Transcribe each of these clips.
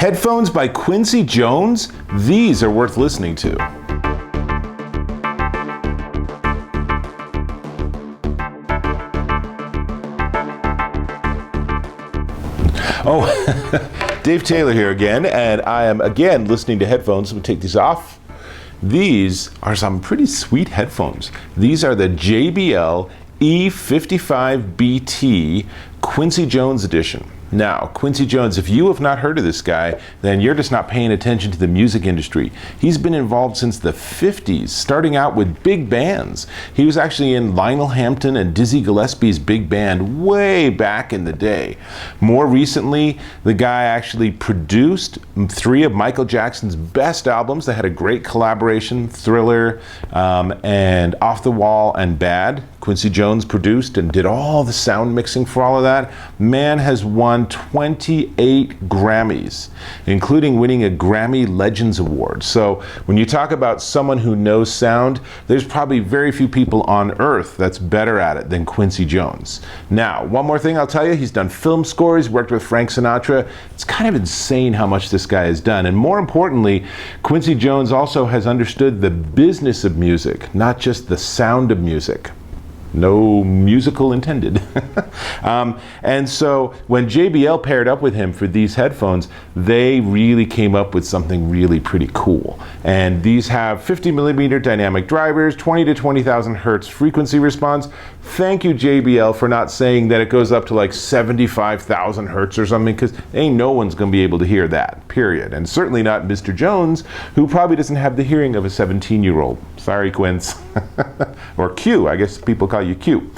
Headphones by Quincy Jones? These are worth listening to. Oh, Dave Taylor here again, and I am again listening to headphones. Let me take these off. These are some pretty sweet headphones. These are the JBL E55BT Quincy Jones edition. Now, Quincy Jones, if you have not heard of this guy, then you're just not paying attention to the music industry. He's been involved since the 50s, starting out with big bands. He was actually in Lionel Hampton and Dizzy Gillespie's big band way back in the day. More recently, the guy actually produced 3 of Michael Jackson's best albums. They had a great collaboration, Thriller and Off the Wall and Bad. Quincy Jones produced and did all the sound mixing for all of that. Man has won 28 Grammys, including winning a Grammy Legends Award. So when you talk about someone who knows sound, there's probably very few people on earth that's better at it than Quincy Jones. Now, one more thing I'll tell you, he's done film scores, worked with Frank Sinatra. It's kind of insane how much this guy has done. And more importantly, Quincy Jones also has understood the business of music, not just the sound of music. No musical intended. And so when JBL paired up with him for these headphones, they really came up with something really pretty cool. And these have 50mm dynamic drivers, 20 to 20,000 hertz frequency response. Thank you, JBL, for not saying that it goes up to like 75,000 hertz or something, because ain't no one's going to be able to hear that, period. And certainly not Mr. Jones, who probably doesn't have the hearing of a 17-year-old. Sorry, Quince. Or Q, I guess people call you Q.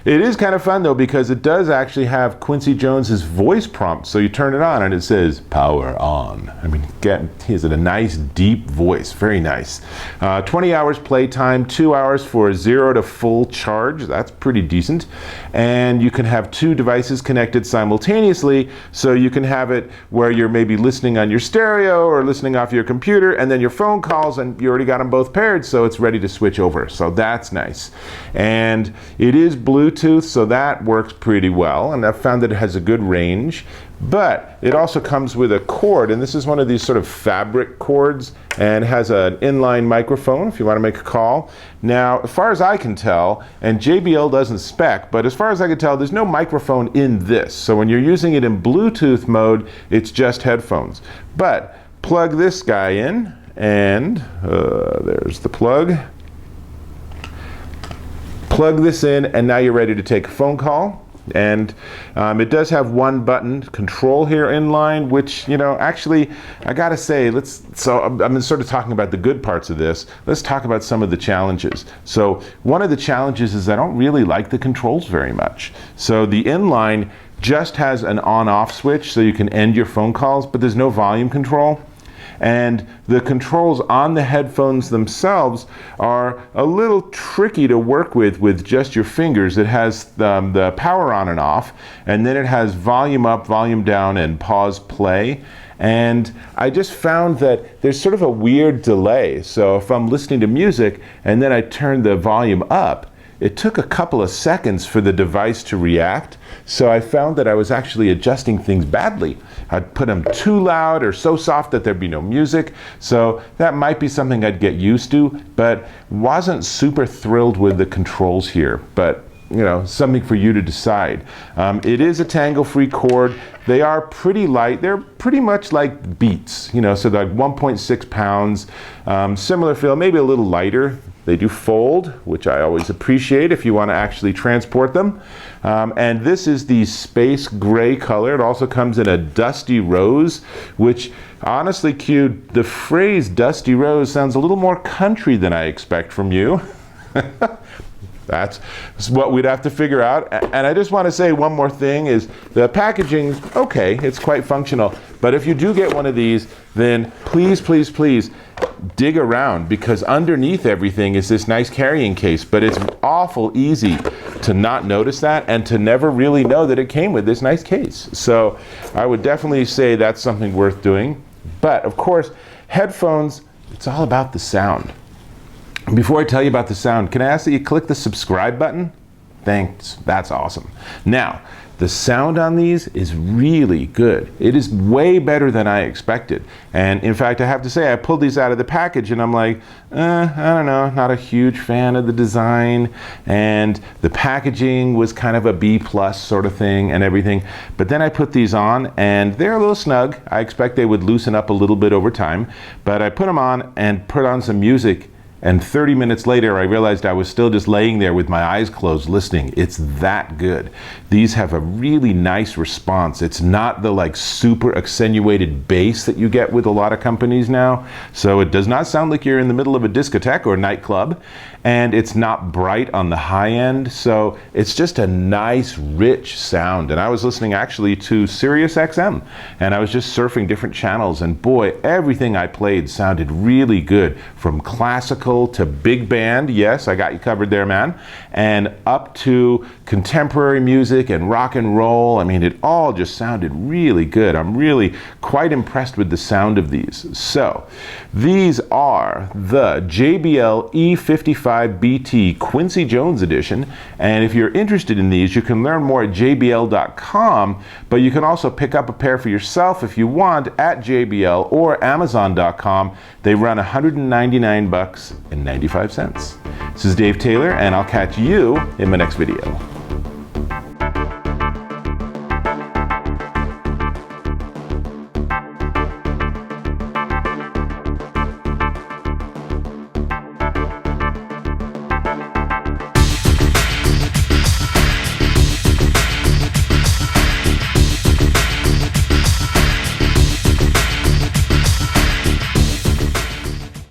It is kind of fun though, because it does actually have Quincy Jones's voice prompt. So you turn it on and it says power on. I mean, he has a nice deep voice, very nice. 20 hours playtime, 2 hours for 0 to full charge. That's pretty decent. And you can have 2 devices connected simultaneously. So you can have it where you're maybe listening on your stereo or listening off your computer, and then your phone calls and you already got them both paired, so it's ready to switch over. So that's nice. And it is Bluetooth, so that works pretty well, and I've found that it has a good range. But it also comes with a cord, and this is one of these sort of fabric cords, and has an inline microphone if you want to make a call. Now, as far as I can tell, and JBL doesn't spec, but as far as I can tell, there's no microphone in this. So when you're using it in Bluetooth mode, it's just headphones. But plug this guy in, and there's the plug. Plug this in, and now you're ready to take a phone call. And it does have one button control here inline, which, you know, actually I gotta say, I'm sort of talking about the good parts of this. Let's talk about some of the challenges. So one of the challenges is I don't really like the controls very much. So the inline just has an on-off switch, so you can end your phone calls, but there's no volume control. And the controls on the headphones themselves are a little tricky to work with just your fingers. It has the power on and off, and then it has volume up, volume down, and pause play. And I just found that there's sort of a weird delay. So if I'm listening to music and then I turn the volume up, it took a couple of seconds for the device to react. So I found that I was actually adjusting things badly. I'd put them too loud or so soft that there'd be no music. So that might be something I'd get used to, but wasn't super thrilled with the controls here. But you know, something for you to decide. It is a tangle-free cord. They are pretty light. They're pretty much like Beats, you know, so they're like 1.6 pounds. Similar feel, maybe a little lighter. They do fold, which I always appreciate if you want to actually transport them. And this is the space gray color. It also comes in a dusty rose, which honestly, Q, the phrase dusty rose sounds a little more country than I expect from you. That's what we'd have to figure out. And I just want to say one more thing is the packaging, okay, it's quite functional. But if you do get one of these, then please, please, please dig around, because underneath everything is this nice carrying case. But it's awful easy to not notice that and to never really know that it came with this nice case. So I would definitely say that's something worth doing. But of course, headphones, it's all about the sound. Before I tell you about the sound, can I ask that you click the subscribe button? Thanks, that's awesome. Now, The sound on these is really good. It is way better than I expected. And in fact, I have to say, I pulled these out of the package and I'm like, I don't know, not a huge fan of the design. And the packaging was kind of a B+ sort of thing and everything. But then I put these on and they're a little snug. I expect they would loosen up a little bit over time. But I put them on and put on some music. And 30 minutes later, I realized I was still just laying there with my eyes closed listening. It's that good. These have a really nice response. It's not the like super accentuated bass that you get with a lot of companies now. So it does not sound like you're in the middle of a discotheque or nightclub. And it's not bright on the high end. So it's just a nice, rich sound. And I was listening actually to Sirius XM. And I was just surfing different channels. And boy, everything I played sounded really good. From classical to big band, yes, I got you covered there, man, and up to contemporary music and rock and roll. I mean, it all just sounded really good. I'm really quite impressed with the sound of these. So these are the JBL E55BT Quincy Jones edition, and if you're interested in these, you can learn more at jbl.com, but you can also pick up a pair for yourself if you want at JBL or Amazon.com. They run $199.95. This is Dave Taylor, and I'll catch you in my next video.